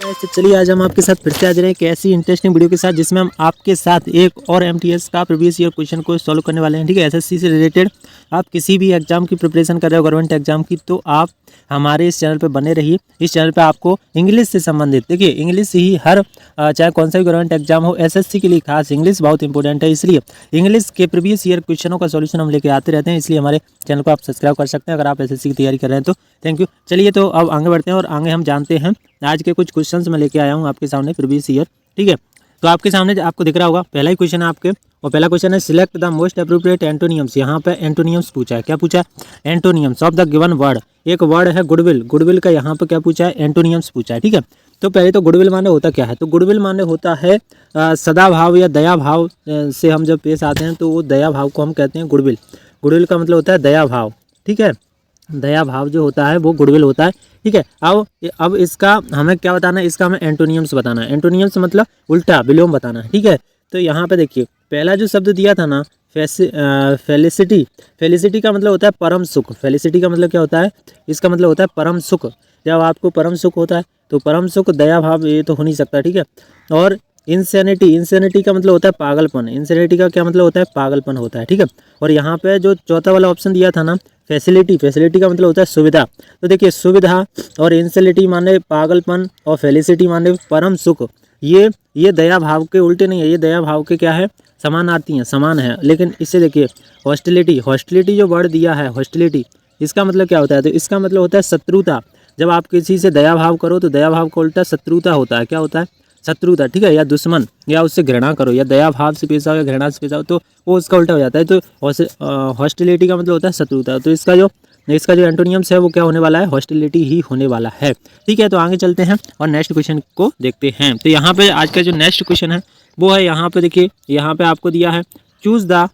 तो चलिए आज हम आपके साथ फिर से हाजिर हैं एक ऐसी इंटरेस्टिंग वीडियो के साथ जिसमें हम आपके साथ एक और एमटीएस का प्रीवियस ईयर क्वेश्चन को सॉल्व करने वाले हैं। ठीक है, एसएससी से रिलेटेड आप किसी भी एग्जाम की प्रिपरेशन कर रहे हो गवर्नमेंट एग्जाम की, तो आप हमारे इस चैनल पर बने रहिए। इस चैनल पर आपको इंग्लिश से संबंधित, देखिए इंग्लिश ही हर चाहे कौन सा भी गवर्नमेंट एग्जाम हो, एसएससी के लिए खास इंग्लिश बहुत इंपॉर्टेंट है, इसलिए इंग्लिश के प्रीवियस ईयर क्वेश्चनों का सॉल्यूशन हम लेके आते रहते हैं। इसलिए हमारे चैनल को आप सब्सक्राइब कर सकते हैं अगर आप एसएससी की तैयारी कर रहे हैं तो। Thank you. चलिए तो अब आगे बढ़ते हैं और आगे हम जानते हैं आज के कुछ क्वेश्चंस मैं लेके आया हूँ आपके सामने प्रीवियस ईयर। ठीक है, तो आपके सामने आपको दिख रहा होगा पहला ही क्वेश्चन है आपके, और पहला क्वेश्चन है सिलेक्ट द मोस्ट अप्रोप्रिएट एंटोनियम्स। यहाँ पे एंटोनियम्स पूछा है। क्या पूछा है? एंटोनियम्स ऑफ द गिवन वर्ड। एक वर्ड है गुडविल, गुडविल का यहाँ पे क्या पूछा है? एंटोनियम्स पूछा है। ठीक है, तो पहले तो गुडविल माने होता क्या है? तो गुडविल माने होता है सदा भाव या दया भाव से हम जब पेश आते हैं तो वो दया भाव को हम कहते हैं गुडविल। गुडविल का मतलब होता है दया भाव। ठीक है, दया भाव जो होता है वो गुडविल होता है। ठीक है, अब इसका हमें क्या बताना है? इसका हमें एंटोनियम्स बताना है। एंटोनियम्स मतलब उल्टा विलोम बताना है। ठीक है, तो यहाँ पे देखिए पहला जो शब्द दिया था ना फेलिसिटी, फेलिसिटी का मतलब होता है परम सुख। फेलिसिटी का मतलब क्या होता है? इसका मतलब होता है परम सुख। जब आपको परम सुख होता है तो परम सुख दया भाव ये तो हो नहीं सकता। ठीक है, और इंसेनिटी, इंसेनिटी का मतलब होता है पागलपन। इंसेनिटी का क्या मतलब होता है? पागलपन होता है। ठीक है, और यहाँ पे जो चौथा वाला ऑप्शन दिया था ना फैसिलिटी, फैसिलिटी का मतलब होता है सुविधा। तो देखिए सुविधा और इंसेनिटी माने पागलपन और फेलिसिटी माने परम सुख, ये दया भाव के उल्टे नहीं है, ये दया भाव के क्या है? समानार्थी हैं, समान है। लेकिन इससे देखिए हॉस्टिलिटी, हॉस्टिलिटी जो वर्ड दिया है हॉस्टिलिटी, इसका मतलब क्या होता है? तो इसका मतलब होता है शत्रुता। जब आप किसी से दया भाव करो तो दया भाव का उल्टा शत्रुता होता है। क्या होता है? शत्रुता। ठीक है, या दुश्मन, या उससे घृणा करो, या दया भाव से पेश आओ या घृणा से पेश आओ तो वो उसका उल्टा हो जाता है। तो हॉस्टिलिटी का मतलब होता है शत्रुता। तो इसका जो एंटोनियम्स है वो क्या होने वाला है? हॉस्टिलिटी ही होने वाला है। ठीक है, तो आगे चलते हैं और नेक्स्ट क्वेश्चन को देखते हैं। तो यहाँ पे आज का जो नेक्स्ट क्वेश्चन है वो है, यहाँ पे देखिए यहाँ पे आपको दिया है choose the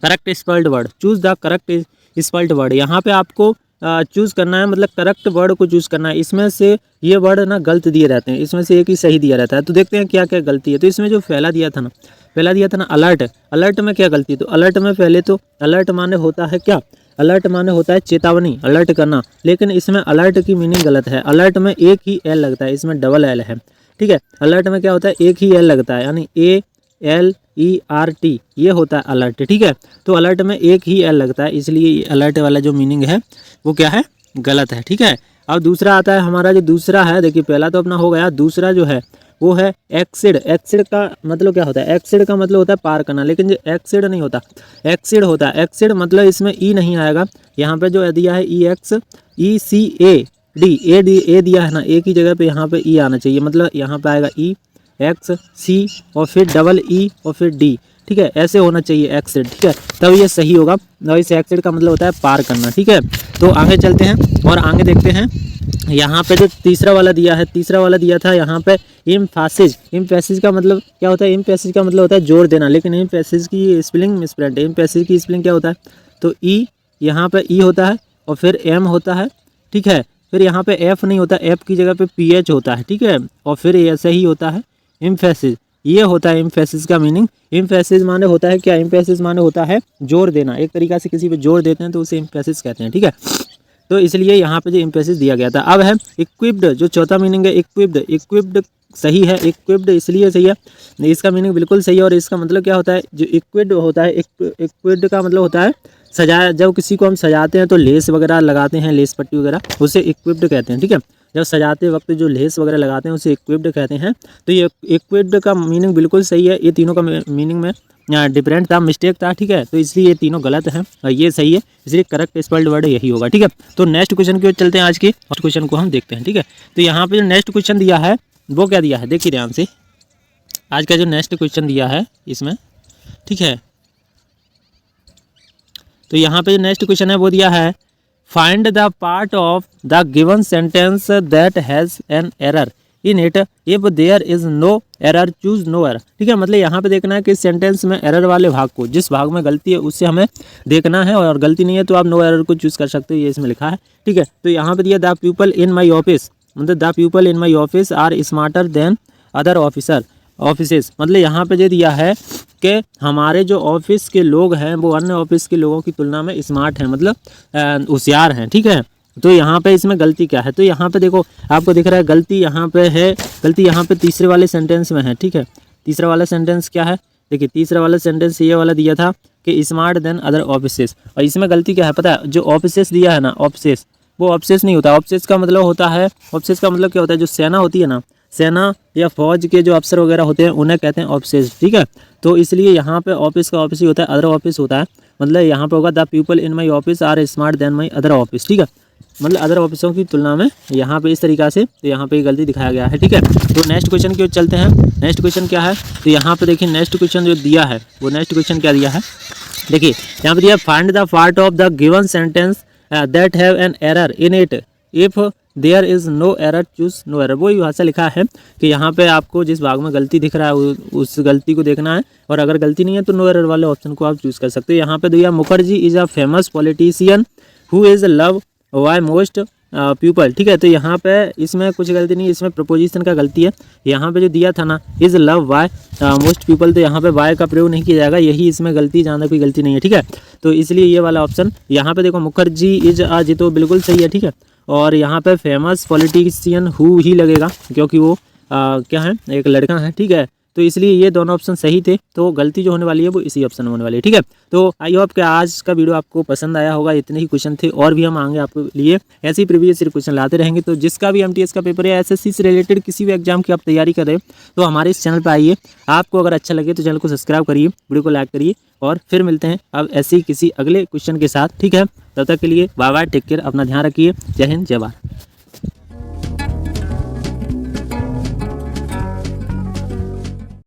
correct spelled word. Choose the correct spelled word. यहाँ पे आपको चूज़ करना है, मतलब करेक्ट वर्ड को चूज़ करना है। इसमें से ये वर्ड ना गलत दिए रहते हैं, इसमें से एक ही सही दिया रहता है। तो देखते हैं क्या क्या गलती है। तो इसमें जो पहला दिया था ना अलर्ट, अलर्ट में क्या गलती है? तो अलर्ट में पहले तो अलर्ट माने होता है क्या? अलर्ट माने होता है चेतावनी, अलर्ट करना। लेकिन इसमें अलर्ट की मीनिंग गलत है। अलर्ट में एक ही एल लगता है, इसमें डबल एल है। ठीक है, अलर्ट में क्या होता है? एक ही एल लगता है, यानी ALERT ये होता है अलर्ट। ठीक है, तो अलर्ट में एक ही एल लगता है, इसलिए अलर्ट वाला जो मीनिंग है वो क्या है? गलत है। ठीक है, अब दूसरा आता है हमारा, जो दूसरा है देखिए पहला तो अपना हो गया, दूसरा जो है वो है एक्सिड। एक्सिड का मतलब क्या होता है? एक्सिड का मतलब होता है पार करना, लेकिन जो एक्सिड नहीं होता, एक्सिड होता है। एक्सिड मतलब इसमें ई नहीं आएगा। यहाँ पे जो दिया है EXECAD, ए दिया है ना, एक ही जगह पे यहाँ पे ई आना चाहिए, मतलब यहाँ पे आएगा EXC और फिर डबल E और फिर D। ठीक है, ऐसे होना चाहिए एक्सिड। ठीक है, तब ये सही होगा। और इस एक्सिड का मतलब होता है पार करना। ठीक है, तो आगे चलते हैं और आगे देखते हैं। यहाँ पे जो तीसरा वाला दिया है, तीसरा वाला दिया था यहाँ पे इम्फेसिस। इम्फेसिस का मतलब क्या होता है? इम्फेसिस का मतलब होता है जोर देना, लेकिन इम्फेसिस की स्पेलिंग मिसप्रिंट है। इम्फेसिस की स्पेलिंग क्या होता है? तो ई, यहाँ पे ई होता है और फिर एम होता है। ठीक है, फिर यहाँ पे एफ नहीं होता, एफ की जगह पे PH होता है। ठीक है, और फिर ऐसे ही होता है इम्फेसिस, ये होता है इम्फेसिस का मीनिंग। इम्फेसिस माने होता है क्या? इम्फेसिस माने होता है जोर देना। एक तरीका से किसी पे जोर देते हैं तो उसे इम्फेसिस कहते हैं। ठीक है, तो इसलिए यहाँ पे जो इम्फेसिस दिया गया था। अब है इक्विप्ड, जो चौथा मीनिंग है इक्विप्ड। इक्विप्ड सही है, इक्विप्ड इसलिए सही है, इसका मीनिंग बिल्कुल सही है। और इसका मतलब क्या होता है? जो इक्विप्ड होता है, इक्विप्ड का मतलब होता है सजाया। जब किसी को हम सजाते हैं तो लेस वगैरह लगाते हैं, लेस पट्टी वगैरह, उसे इक्विप्ड कहते हैं। ठीक है, जब सजाते वक्त जो लेस वगैरह लगाते हैं उसे इक्विप्ड कहते हैं। तो ये इक्विप्ड का मीनिंग बिल्कुल सही है। ये तीनों का मीनिंग में डिफरेंट था, मिस्टेक था। ठीक है, तो इसलिए ये तीनों गलत हैं और ये सही है, इसलिए करेक्ट स्पेल्ड वर्ड यही होगा। ठीक है, तो नेक्स्ट क्वेश्चन की ओर चलते हैं। आज के नेक्स्ट क्वेश्चन को हम देखते हैं। ठीक है, तो यहाँ पे जो नेक्स्ट क्वेश्चन दिया है वो क्या दिया है? देखिए ध्यान से, आज का जो नेक्स्ट क्वेश्चन दिया है इसमें। ठीक है, तो यहाँ पे जो नेक्स्ट क्वेश्चन है वो दिया है find the part of the given sentence that has an error in it if there is no error choose no error. ठीक है, मतलब यहाँ पे देखना है कि सेंटेंस में एरर वाले भाग को, जिस भाग में गलती है उससे हमें देखना है, और गलती नहीं है तो आप नो एरर को चूज कर सकते हो, ये इसमें लिखा है। ठीक है, तो यहाँ पे दिया the people in my office, मतलब the people in my office are smarter than other offices. मतलब यहाँ पे जो दिया है कि हमारे जो ऑफिस के लोग हैं वो अन्य ऑफिस के लोगों की तुलना में स्मार्ट हैं, मतलब होशियार हैं। ठीक है, तो यहाँ पे इसमें गलती क्या है, तो यहाँ पे देखो आपको दिख रहा है गलती यहाँ पे है, गलती यहाँ पे तीसरे वाले सेंटेंस में है, ठीक है। तीसरा वाला सेंटेंस क्या है, देखिए तीसरा वाला सेंटेंस ये वाला दिया था कि स्मार्ट देन अदर ऑफिसेस, और इसमें गलती क्या है पता है, जो ऑफिसेस दिया है ना, ऑफिसेस, वो ऑफिसेस नहीं होता। ऑफिसेस का मतलब होता है, ऑफिसेस का मतलब क्या होता है, जो सेना होती है ना, सेना या फौज के जो अफसर वगैरह होते हैं उन्हें कहते हैं ऑफिसेस, ठीक है। तो इसलिए यहाँ पे ऑफिस का ऑफिस ही होता है, अदर ऑफिस होता है, मतलब यहाँ पे होगा the people in my office are smart then my other office, ठीक है। मतलब अदर ऑफिसों की तुलना में यहाँ पे इस तरीक़ा से, तो यहाँ पे गलती दिखाया गया है, ठीक है। तो नेक्स्ट क्वेश्चन की ओर चलते हैं। नेक्स्ट क्वेश्चन क्या है, तो यहाँ पे देखिए नेक्स्ट क्वेश्चन जो दिया है, वो नेक्स्ट क्वेश्चन क्या दिया है, देखिए यहाँ पे दिया find the part of the given sentence that have an error in it, if there is no error choose no error. वही भाषा लिखा है कि यहाँ पे आपको जिस भाग में गलती दिख रहा है उस गलती को देखना है, और अगर गलती नहीं है तो नो एरर वाले ऑप्शन को आप चूज़ कर सकते हो। यहाँ पे दिया Mukherjee is a famous politician who is love why most people, ठीक है। तो यहाँ पे इसमें कुछ गलती नहीं, इसमें प्रपोजिशन का गलती है। यहाँ पे जो दिया था ना is love why most people, तो यहाँ पे वाई का प्रयोग नहीं किया जाएगा, यही इसमें गलती, जहाँ तक कोई गलती नहीं है, ठीक है। तो इसलिए ये वाला ऑप्शन यहाँ पे देखो मुखर्जी इज आज तो बिल्कुल सही है, ठीक है। और यहाँ पे फेमस पॉलिटिशियन हु ही लगेगा क्योंकि वो क्या है, एक लड़का है, ठीक है। तो इसलिए ये दोनों ऑप्शन सही थे, तो गलती जो होने वाली है वो इसी ऑप्शन में होने वाली है, ठीक है। तो आई होप कि आज का वीडियो आपको पसंद आया होगा। इतने ही क्वेश्चन थे, और भी हम आएंगे आपके लिए ऐसे ही प्रीवियस ईयर क्वेश्चन लाते रहेंगे। तो जिसका भी एमटीएस का पेपर है, एसएससी से रिलेटेड किसी भी एग्जाम की आप तैयारी कर रहे हो, तो हमारे इस चैनल पर आइए। आपको अगर अच्छा लगे तो चैनल को सब्सक्राइब करिए, वीडियो को लाइक करिए, और फिर मिलते हैं अब ऐसे ही किसी अगले क्वेश्चन के साथ, ठीक है। तब तक के लिए बाय बाय, टेक केयर, अपना ध्यान रखिए। जय हिंद, जय भारत।